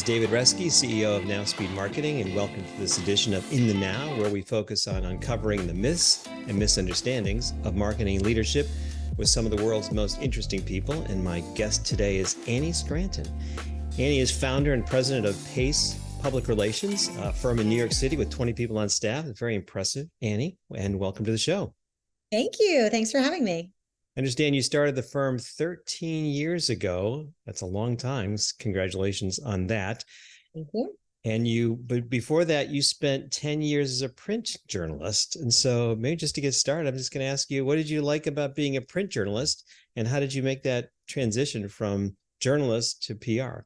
is David Reski, CEO of Now Speed Marketing, and welcome to this edition of In the Now, where we focus on uncovering the myths and misunderstandings of marketing leadership with some of the world's most interesting people. And my guest today is Annie Scranton. Annie is founder and president of Pace Public Relations, a firm in New York City with 20 people on staff. It's very impressive, Annie, and welcome to the show. Thank you. Thanks for having me. I understand you started the firm 13 years ago. That's a long time. Congratulations on that. Thank you. But before that, you spent 10 years as a print journalist. And so maybe just to get started, I'm just going to ask you, what did you like about being a print journalist? And how did you make that transition from journalist to PR?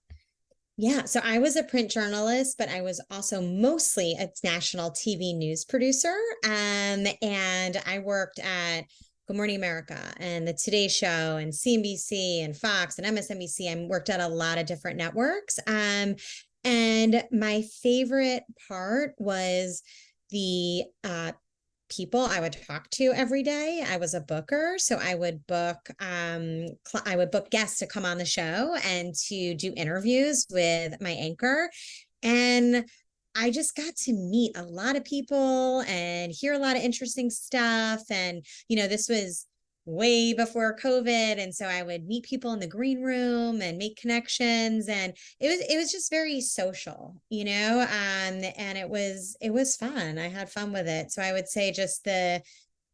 Yeah, so I was a print journalist, but I was also mostly a national TV news producer. And I worked at Good Morning America and the Today Show and CNBC and Fox and MSNBC. I worked at a lot of different networks. And my favorite part was the people I would talk to every day. I was a booker, so I would book guests to come on the show and to do interviews with my anchor. And I just got to meet a lot of people and hear a lot of interesting stuff. And, this was way before COVID. And so I would meet people in the green room and make connections. And it was just very social, and it was fun. I had fun with it. So I would say just the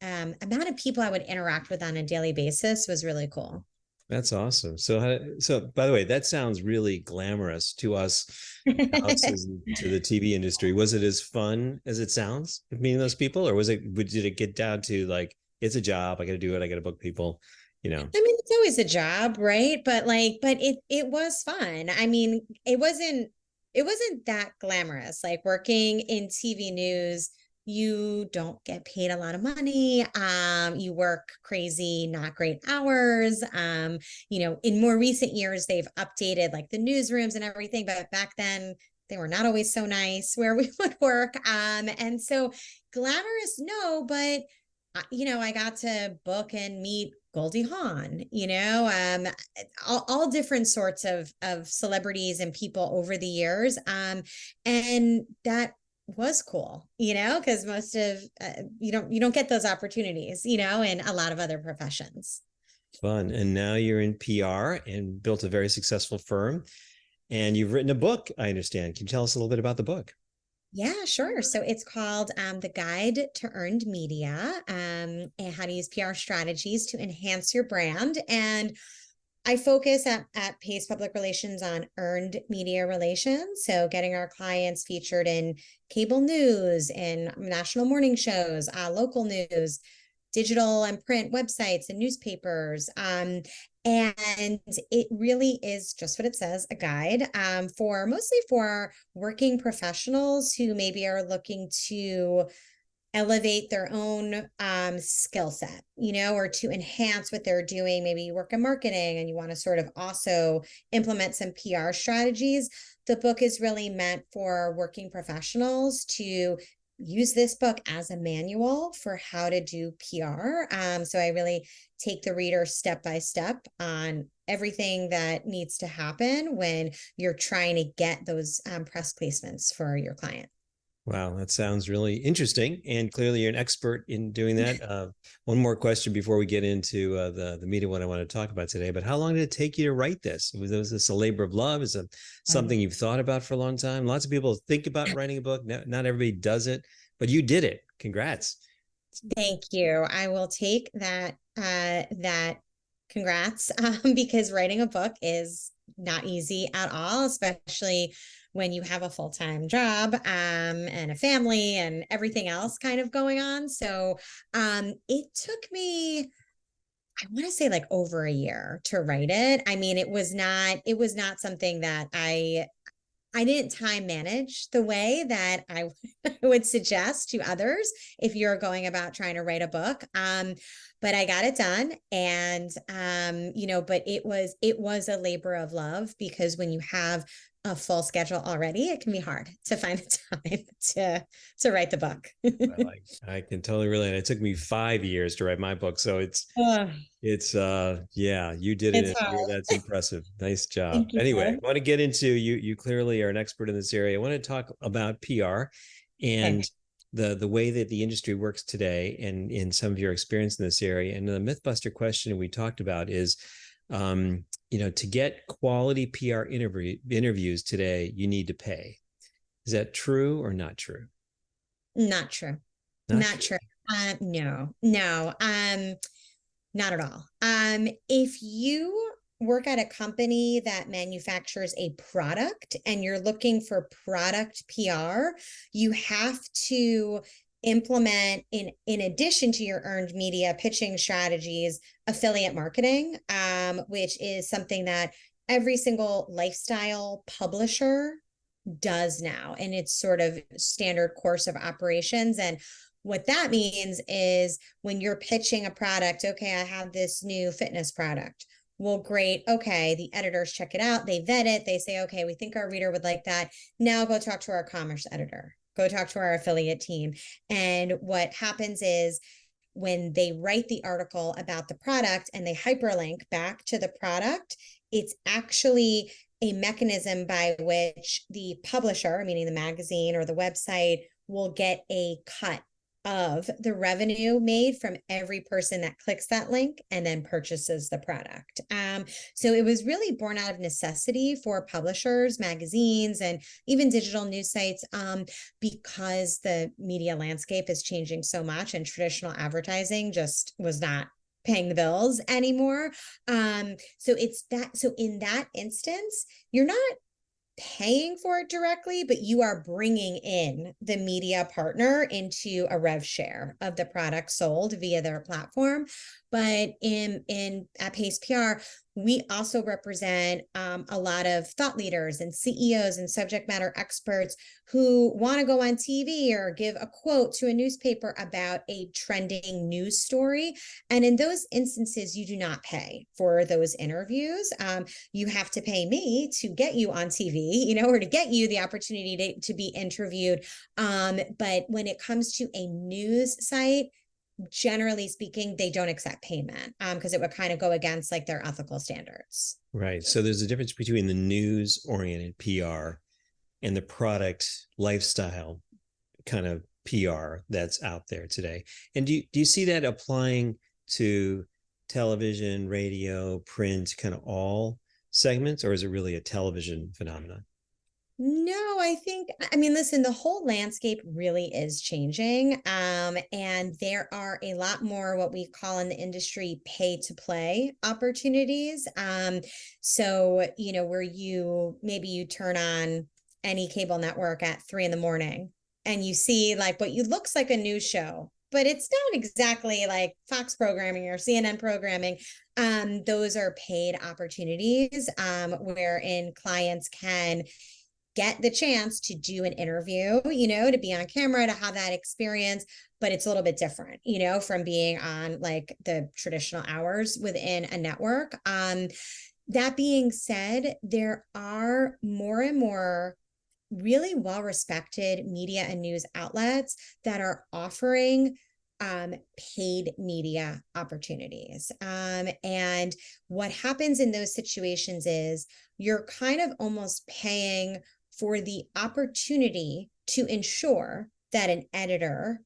amount of people I would interact with on a daily basis was really cool. That's awesome. So by the way, that sounds really glamorous to us to the TV industry. Was it as fun as it sounds meeting those people, or did it get down to like, it's a job, I got to do it, I got to book people, I mean, it's always a job, right? But it was fun. I mean, it wasn't that glamorous. Like working in TV news, you don't get paid a lot of money. You work crazy, not great hours. In more recent years, they've updated like the newsrooms and everything, but back then they were not always so nice where we would work. And so glamorous, no, but I got to book and meet Goldie Hawn, all different sorts of celebrities and people over the years. And that was cool, because most of you don't get those opportunities, in a lot of other professions. Fun. And now you're in PR and built a very successful firm, and you've written a book, I understand. Can you tell us a little bit about the book? Yeah, sure. So it's called The Guide to Earned Media, and how to use PR strategies to enhance your brand. And I focus at Pace Public Relations on earned media relations. So getting our clients featured in cable news, in national morning shows, local news, digital and print websites and newspapers. And it really is just what it says, a guide mostly for working professionals who maybe are looking to elevate their own skill set, or to enhance what they're doing. Maybe you work in marketing and you want to sort of also implement some PR strategies. The book is really meant for working professionals to use this book as a manual for how to do PR. So I really take the reader step by step on everything that needs to happen when you're trying to get those press placements for your client. Wow, that sounds really interesting. And clearly you're an expert in doing that. One more question before we get into the meat of what I want to talk about today. But how long did it take you to write this? Was this a labor of love? Is it something you've thought about for a long time? Lots of people think about writing a book. Not everybody does it, but you did it. Congrats. Thank you. I will take that congrats, because writing a book is not easy at all, especially when you have a full-time job and a family and everything else kind of going on. So it took me, I want to say like over a year to write it. I mean, it was not something that I didn't time manage the way that I would suggest to others if you're going about trying to write a book. but I got it done. And but it was a labor of love, because when you have a full schedule already, it can be hard to find the time to write the book. Well, I can totally relate. It took me 5 years to write my book, so Ugh, yeah, you did it it's in a year. hard. That's impressive. Nice job. Thank you. Anyway, I want to get into you clearly are an expert in this area. I want to talk about PR and Okay. the way that the industry works today, and in some of your experience in this area. And the Mythbuster question we talked about is, to get quality PR interviews today, you need to pay. Is that true or not true? Not true. Not Not true. true. No, no, not at all. If you work at a company that manufactures a product and you're looking for product PR, you have to implement, in addition to your earned media pitching strategies, affiliate marketing, which is something that every single lifestyle publisher does now, and it's sort of standard course of operations. And what that means is, when you're pitching a product, okay, I have this new fitness product. Well, great. Okay, the editors check it out, they vet it, they say, okay, we think our reader would like that. Now go talk to our commerce editor, go talk to our affiliate team. And what happens is, when they write the article about the product and they hyperlink back to the product, it's actually a mechanism by which the publisher, meaning the magazine or the website, will get a cut of the revenue made from every person that clicks that link and then purchases the product. So it was really born out of necessity for publishers, magazines, and even digital news sites, because the media landscape is changing so much, and traditional advertising just was not paying the bills anymore. So in that instance, you're not paying for it directly, but you are bringing in the media partner into a rev share of the product sold via their platform. But in at Pace PR, we also represent a lot of thought leaders and CEOs and subject matter experts who want to go on TV or give a quote to a newspaper about a trending news story. And in those instances, you do not pay for those interviews. You have to pay me to get you on TV, or to get you the opportunity to be interviewed. But when it comes to a news site, generally speaking, they don't accept payment, because it would kind of go against like their ethical standards. Right. So there's a difference between the news oriented PR and the product lifestyle kind of PR that's out there today. And do you see that applying to television, radio, print, kind of all segments, or is it really a television phenomenon? No, I mean, listen, the whole landscape really is changing. And there are a lot more what we call in the industry pay to play opportunities. So, where you turn on any cable network at 3 a.m. and you see like what you looks like a news show, but it's not exactly like Fox programming or CNN programming. Those are paid opportunities, wherein clients can get the chance to do an interview, to be on camera, to have that experience, but it's a little bit different, from being on like the traditional hours within a network. That being said, there are more and more really well-respected media and news outlets that are offering paid media opportunities. And what happens in those situations is, you're kind of almost paying for the opportunity to ensure that an editor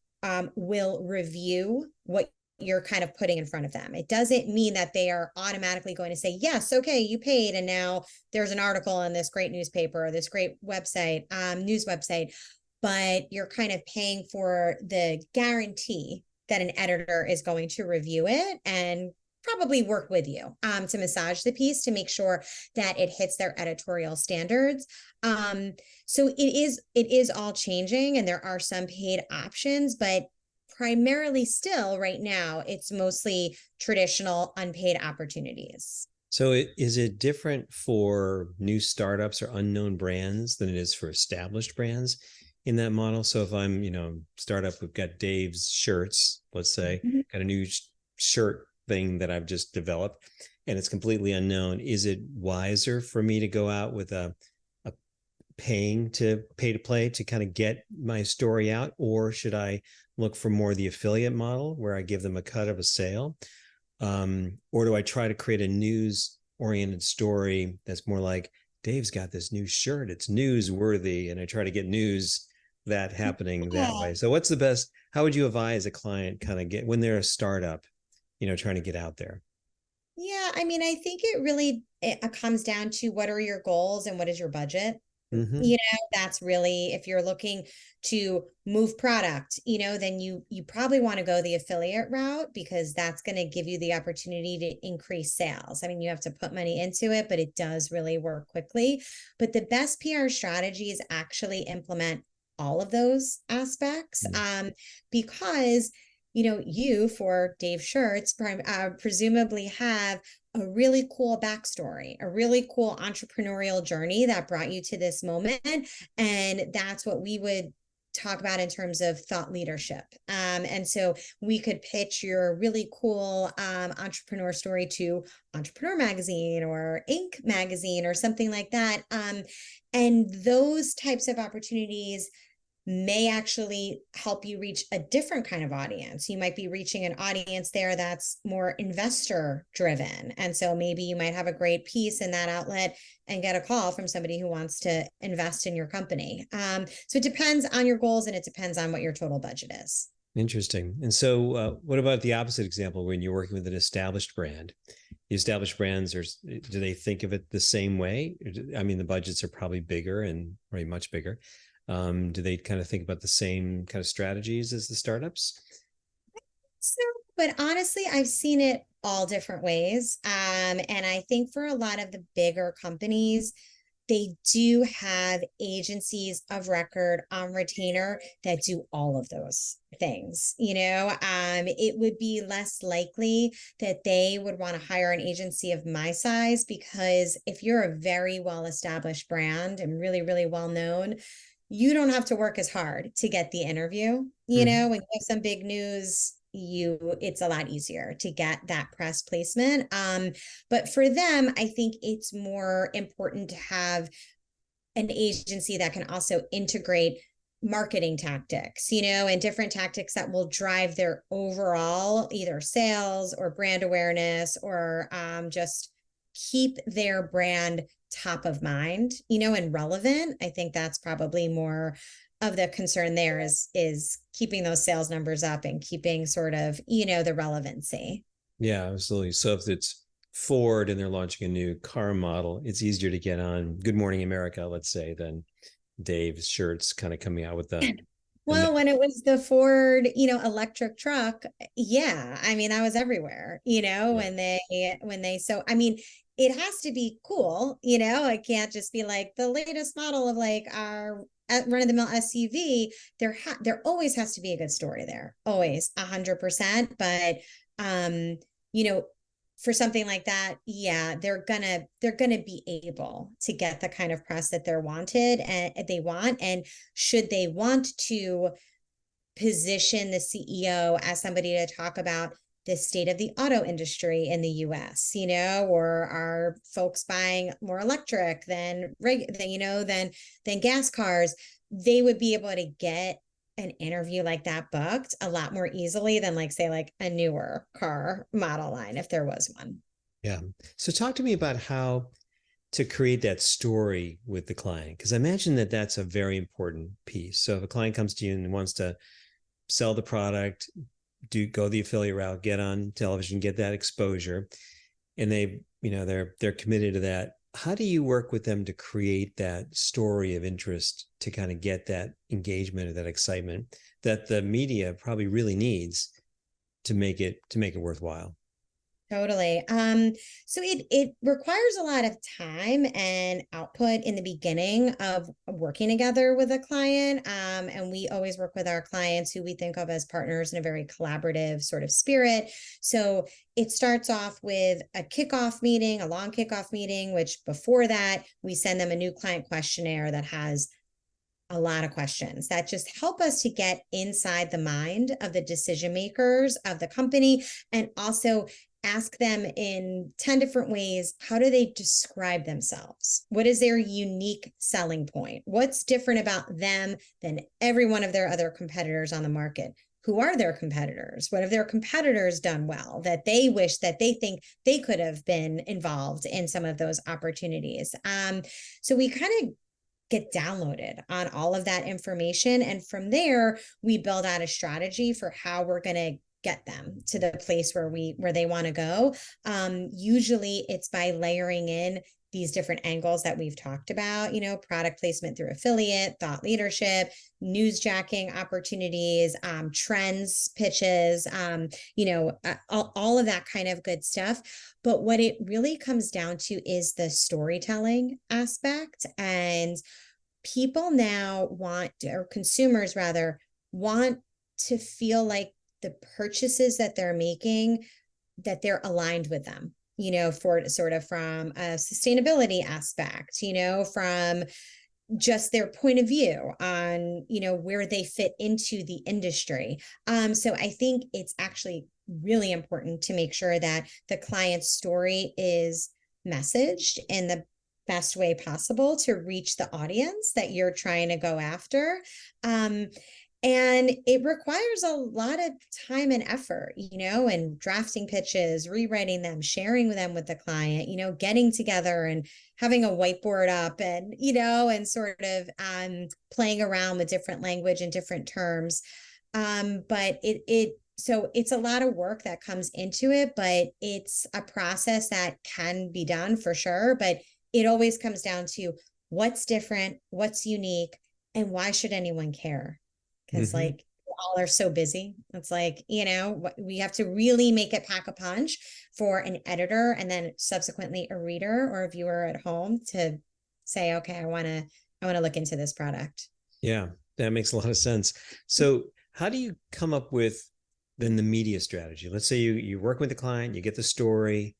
will review what you're kind of putting in front of them. It doesn't mean that they are automatically going to say, yes, okay, you paid, and now there's an article in this great newspaper or this great website, news website. But you're kind of paying for the guarantee that an editor is going to review it and probably work with you to massage the piece to make sure that it hits their editorial standards. So it is all changing, and there are some paid options, but primarily still right now, it's mostly traditional unpaid opportunities. So is it different for new startups or unknown brands than it is for established brands in that model? So if I'm, startup, we've got Dave's shirts, let's say, Mhm. got a new shirt thing that I've just developed and it's completely unknown. Is it wiser for me to go out with a pay to play to kind of get my story out? Or should I look for more the affiliate model where I give them a cut of a sale? Or do I try to create a news oriented story that's more like, Dave's got this new shirt, it's newsworthy, and I try to get news that happening that Yeah. way. So what's the best, how would you advise a client kind of get when they're a startup, trying to get out there? Yeah, I mean, I think it comes down to what are your goals and what is your budget? Mm-hmm. That's really, if you're looking to move product, then you probably want to go the affiliate route because that's going to give you the opportunity to increase sales. I mean, you have to put money into it, but it does really work quickly. But the best PR strategy is actually implement all of those aspects, because you for Dave Shirts presumably have a really cool backstory, a really cool entrepreneurial journey that brought you to this moment. And that's what we would talk about in terms of thought leadership. And so we could pitch your really cool entrepreneur story to Entrepreneur Magazine or Inc. Magazine or something like that. And those types of opportunities may actually help you reach a different kind of audience. You might be reaching an audience there that's more investor driven. And so maybe you might have a great piece in that outlet and get a call from somebody who wants to invest in your company. So it depends on your goals and it depends on what your total budget is. Interesting. And so, what about the opposite example when you're working with an established brand? The established brands, do they think of it the same way? I mean, the budgets are probably bigger and probably much bigger. Do they kind of think about the same kind of strategies as the startups? So, but honestly, I've seen it all different ways. And I think for a lot of the bigger companies, they do have agencies of record on retainer that do all of those things. It would be less likely that they would want to hire an agency of my size because if you're a very well established brand and really, really well known, you don't have to work as hard to get the interview. Mm-hmm. When you have some big news, it's a lot easier to get that press placement. But for them, I think it's more important to have an agency that can also integrate marketing tactics, and different tactics that will drive their overall either sales or brand awareness or just keep their brand top of mind, and relevant. I think that's probably more of the concern there is keeping those sales numbers up and keeping sort of, the relevancy. Yeah, absolutely. So if it's Ford and they're launching a new car model, it's easier to get on Good Morning America, let's say, than Dave's Shirts kind of coming out with the Well, when it was the Ford, electric truck, yeah, I mean, that was everywhere, yeah. so I mean, it has to be cool, it can't just be like the latest model of like our run of the mill SUV. There always has to be a good story there, always 100%. But, um, you know, for something like that, yeah, they're gonna be able to get the kind of press that they're wanted and they want. And should they want to position the CEO as somebody to talk about the state of the auto industry in the US, or are folks buying more electric than gas cars, they would be able to get an interview like that booked a lot more easily than like say like a newer car model line if there was one. Yeah. So talk to me about how to create that story with the client, because I imagine that that's a very important piece. So if a client comes to you and wants to sell the product, go the affiliate route, get on television, get that exposure, and they're committed to that. How do you work with them to create that story of interest to kind of get that engagement or that excitement that the media probably really needs to make it worthwhile? Totally. So it requires a lot of time and output in the beginning of working together with a client. And we always work with our clients who we think of as partners in a very collaborative sort of spirit. So it starts off with a kickoff meeting, a long kickoff meeting, which before that, we send them a new client questionnaire that has a lot of questions that just help us to get inside the mind of the decision makers of the company, and also ask them in 10 different ways, how do they describe themselves? What is their unique selling point? What's different about them than every one of their other competitors on the market? Who are their competitors? What have their competitors done well that they wish that they think they could have been involved in some of those opportunities? So we kind of get downloaded on all of that information. And from there, we build out a strategy for how we're going to get them to the place where they want to go. Usually it's by layering in these different angles that we've talked about, product placement through affiliate, thought leadership, newsjacking opportunities, trends, pitches, all of that kind of good stuff. But what it really comes down to is the storytelling aspect. And people now want, or consumers rather, want to feel like the purchases that they're making, that they're aligned with them, for sort of from a sustainability aspect, from just their point of view on, where they fit into the industry. So I think it's actually really important to make sure that the client's story is messaged in the best way possible to reach the audience that you're trying to go after. And it requires a lot of time and effort, and drafting pitches, rewriting them, sharing them with the client, getting together and having a whiteboard up and, and sort of playing around with different language and different terms. But so it's a lot of work that comes into it, but it's a process that can be done for sure. But it always comes down to what's different, what's unique, and why should anyone care? Because Mm-hmm. like we all are so busy. It's like, we have to really make it pack a punch for an editor and then subsequently a reader or a viewer at home to say, okay, I want to look into this product. Yeah, that makes a lot of sense. So how do you come up with then the media strategy? Let's say you work with the client, you get the story,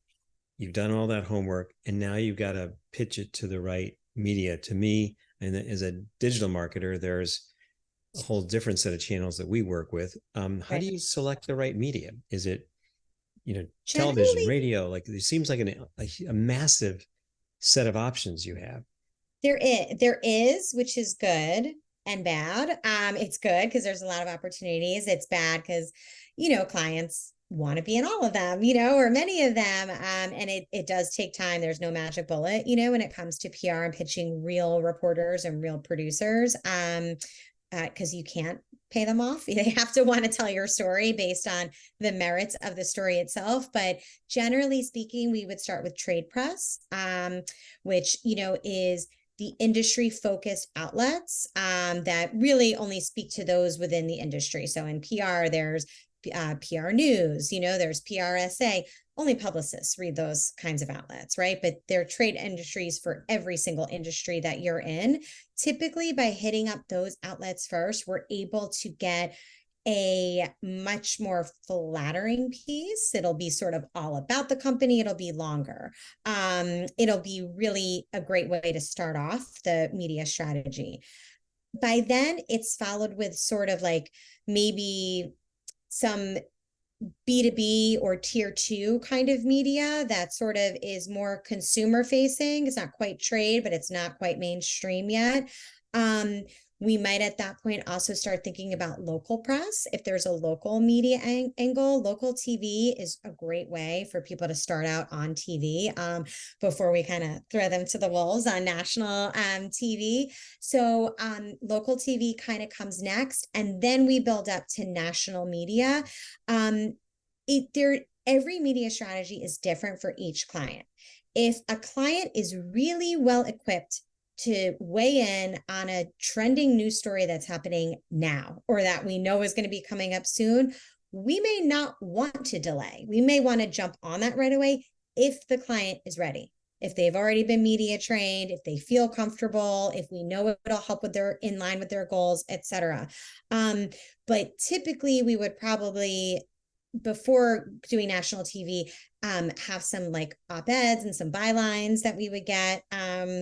you've done all that homework, and now you've got to pitch it to the right media. To me, and as a digital marketer, there's a whole different set of channels that we work with. How do Right. you select the right media? Is it, television, Generally, radio? Like it seems like a massive set of options you have. there is, which is good and bad. It's good because there's a lot of opportunities. It's bad because, clients want to be in all of them, or many of them. And it does take time. There's no magic bullet, when it comes to PR and pitching real reporters and real producers. Because you can't pay them off. They have to want to tell your story based on the merits of the story itself. But generally speaking, we would start with trade press, which, is the industry focused outlets that really only speak to those within the industry. So in PR, there's PR News, there's PRSA. Only publicists read those kinds of outlets, right? But they're trade industries for every single industry that you're in. Typically, by hitting up those outlets first, we're able to get a much more flattering piece. It'll be sort of all about the company. It'll be longer. It'll be really a great way to start off the media strategy. By then, it's followed with sort of like maybe some B2B or tier two kind of media that sort of is more consumer facing. It's not quite trade, but it's not quite mainstream yet. We might at that point also start thinking about local press. If there's a local media angle, local TV is a great way for people to start out on TV before we kind of throw them to the wolves on national TV. So local TV kind of comes next, and then we build up to national media. Every media strategy is different for each client. If a client is really well equipped to weigh in on a trending news story that's happening now or that we know is going to be coming up soon, we may not want to delay. We may want to jump on that right away if the client is ready, if they've already been media trained, if they feel comfortable, if we know it'll help with their in line with their goals, etc. But typically we would probably before doing national TV, have some like op-eds and some bylines that we would get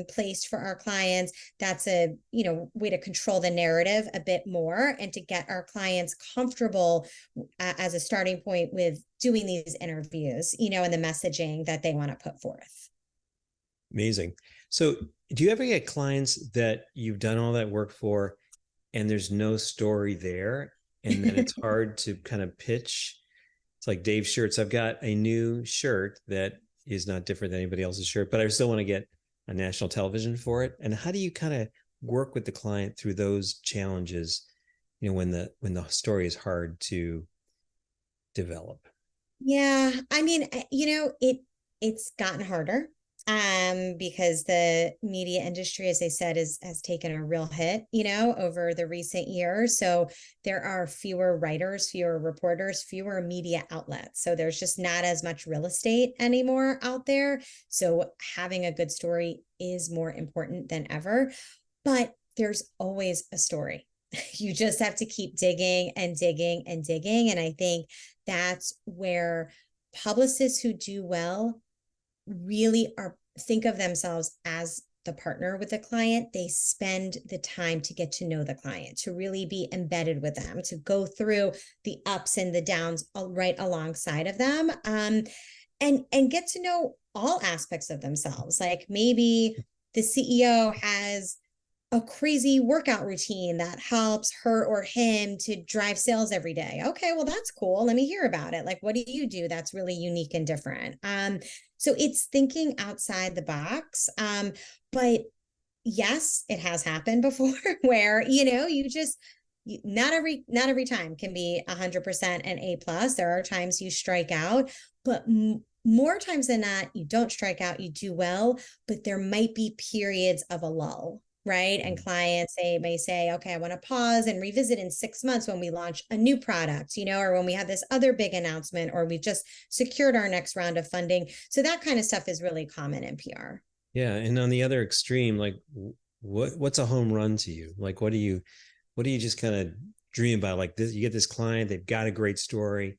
placed for our clients. That's a, way to control the narrative a bit more and to get our clients comfortable as a starting point with doing these interviews, and the messaging that they want to put forth. Amazing. So do you ever get clients that you've done all that work for and there's no story there, and then it's hard to kind of pitch? It's like Dave's shirts. I've got a new shirt that is not different than anybody else's shirt, but I still want to get a national television for it. And how do you kind of work with the client through those challenges, when the story is hard to develop? Yeah, I mean, it's gotten harder because the media industry, as I said, has taken a real hit, over the recent years. So there are fewer writers, fewer reporters, fewer media outlets. So there's just not as much real estate anymore out there. So having a good story is more important than ever. But there's always a story. You just have to keep digging and digging and digging. And I think that's where publicists who do well really think of themselves as the partner with the client. They spend the time to get to know the client, to really be embedded with them, to go through the ups and the downs right alongside of them, and get to know all aspects of themselves. Like maybe the CEO has a crazy workout routine that helps her or him to drive sales every day. Okay, well, that's cool. Let me hear about it. Like, what do you do that's really unique and different? So it's thinking outside the box. But yes, it has happened before where, not every time can be 100% an A+. There are times you strike out, but more times than not, you don't strike out, you do well, but there might be periods of a lull. Right. And clients, they may say, okay, I want to pause and revisit in 6 months when we launch a new product, or when we have this other big announcement, or we've just secured our next round of funding. So that kind of stuff is really common in PR. Yeah. And on the other extreme, like what's a home run to you? Like, what do you just kind of dream about? Like this, you get this client, they've got a great story.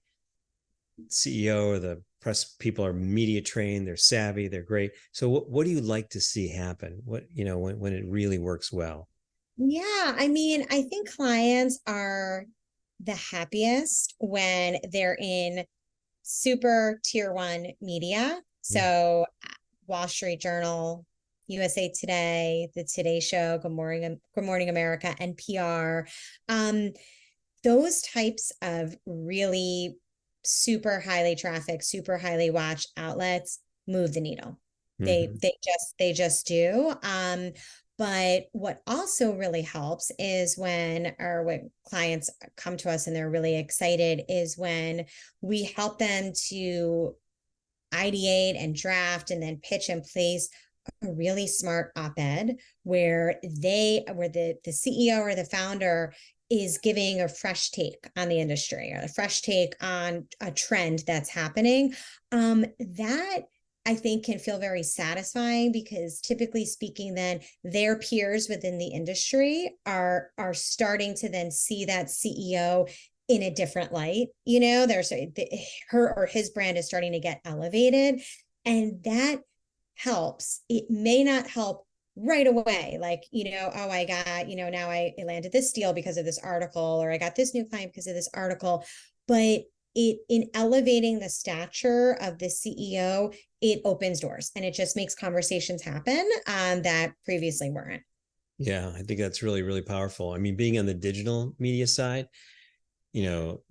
CEO or the press people are media trained, they're savvy, they're great. So what do you like to see happen? What, when it really works well? Yeah, I mean, I think clients are the happiest when they're in super tier one media. Yeah. So Wall Street Journal, USA Today, The Today Show, Good Morning America, NPR. Those types of really super highly trafficked, super highly watched outlets move the needle. They Mm-hmm. they just do. But what also really helps is when clients come to us and they're really excited is when we help them to ideate and draft and then pitch and place a really smart op-ed where the CEO or the founder is giving a fresh take on the industry or a fresh take on a trend that's happening. That I think can feel very satisfying because typically speaking, then their peers within the industry are starting to then see that CEO in a different light. There's her or his brand is starting to get elevated, and that helps. It may not help right away, like, oh, I got, now I landed this deal because of this article, or I got this new client because of this article. But in elevating the stature of the CEO, it opens doors and it just makes conversations happen that previously weren't. Yeah, I think that's really, really powerful. I mean, being on the digital media side, you know,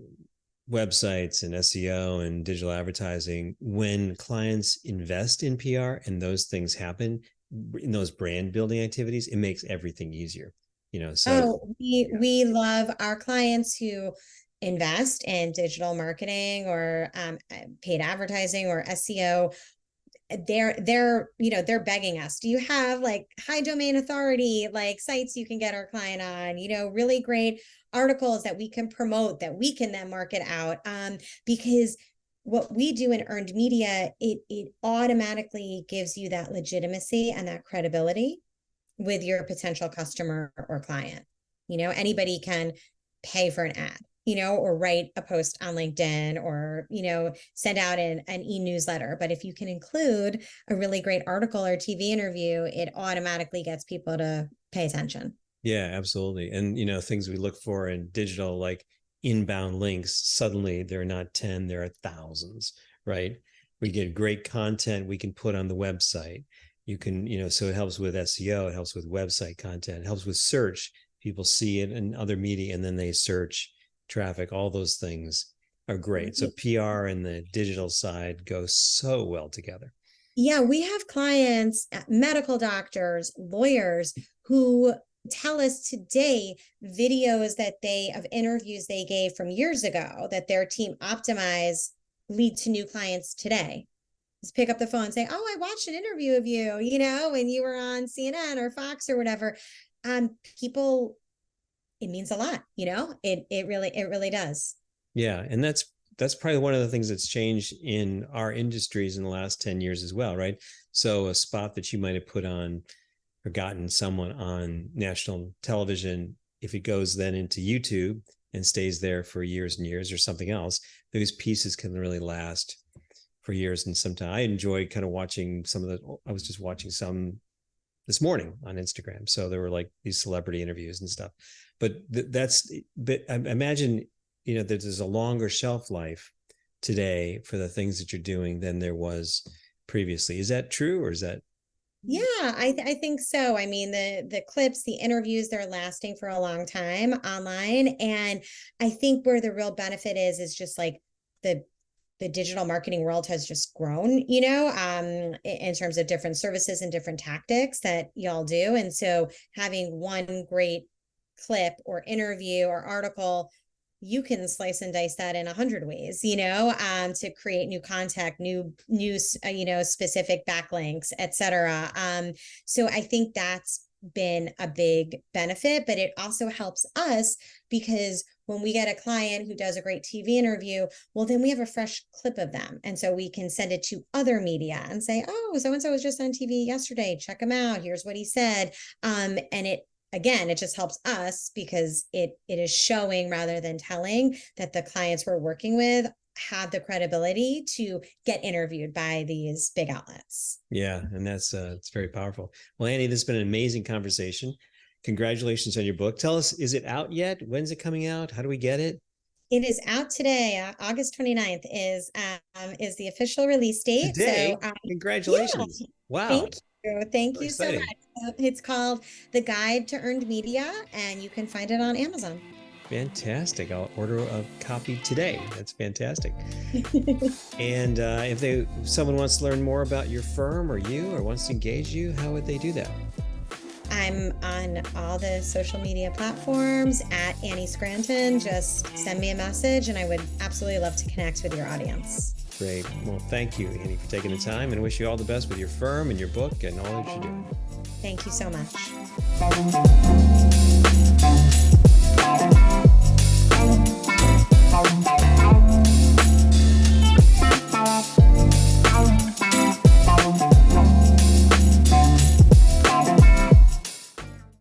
websites and SEO and digital advertising, when clients invest in PR and those things happen in those brand building activities, it makes everything easier. So Oh, we love our clients who invest in digital marketing or paid advertising or SEO. They're begging us, do you have like high domain authority like sites you can get our client on, really great articles that we can promote that we can then market out, because what we do in earned media, it automatically gives you that legitimacy and that credibility with your potential customer or client. Anybody can pay for an ad. or write a post on LinkedIn, or, send out an e-newsletter. But if you can include a really great article or TV interview, it automatically gets people to pay attention. Yeah, absolutely. And, things we look for in digital, like inbound links, suddenly they're not 10, there are thousands, right? We get great content we can put on the website. You can, so it helps with SEO, it helps with website content, it helps with search. People see it in other media and then they search traffic. All those things are great. So PR and the digital side go so well together. Yeah, we have clients, medical doctors, lawyers, who tell us today videos of interviews they gave from years ago that their team optimized lead to new clients today. Just pick up the phone and say, "Oh, I watched an interview of you, when you were on CNN or Fox or whatever." People, it means a lot, it really does. Yeah, and that's probably one of the things that's changed in our industries in the last 10 years as well, right? So a spot that you might have put on or gotten someone on national television, if it goes then into YouTube and stays there for years and years or something else, those pieces can really last for years. And sometimes I enjoy kind of watching I was just watching some this morning on Instagram. So there were like these celebrity interviews and stuff, but I imagine, that there's a longer shelf life today for the things that you're doing than there was previously. Is that true, or is that? Yeah, I think so. I mean, the clips, the interviews, they're lasting for a long time online. And I think where the real benefit is just like the digital marketing world has just grown, in terms of different services and different tactics that y'all do. And so having one great clip or interview or article, you can slice and dice that in 100 ways, to create new content, new, specific backlinks, etc. So I think that's been a big benefit, but it also helps us because when we get a client who does a great TV interview, well, then we have a fresh clip of them. And so we can send it to other media and say, "Oh, so-and-so was just on TV yesterday. Check him out. Here's what he said." And it just helps us because it is showing rather than telling that the clients we're working with have the credibility to get interviewed by these big outlets. Yeah, and that's it's very powerful. Well, Annie, this has been an amazing conversation. Congratulations on your book. Tell us, is it out yet? When's it coming out? How do we get it? It is out today. August 29th is the official release date. Today? So Congratulations. yeah, Wow. thank So you so exciting. much. It's called The Guide to Earned Media, and you can find it on Amazon. Fantastic. I'll order a copy today. That's fantastic. And if someone wants to learn more about your firm or you, or wants to engage you, how would they do that? I'm on all the social media platforms at Annie Scranton. Just send me a message and I would absolutely love to connect with your audience. Great. Well, thank you, Annie, for taking the time, and wish you all the best with your firm and your book and all that you're doing. Thank you so much.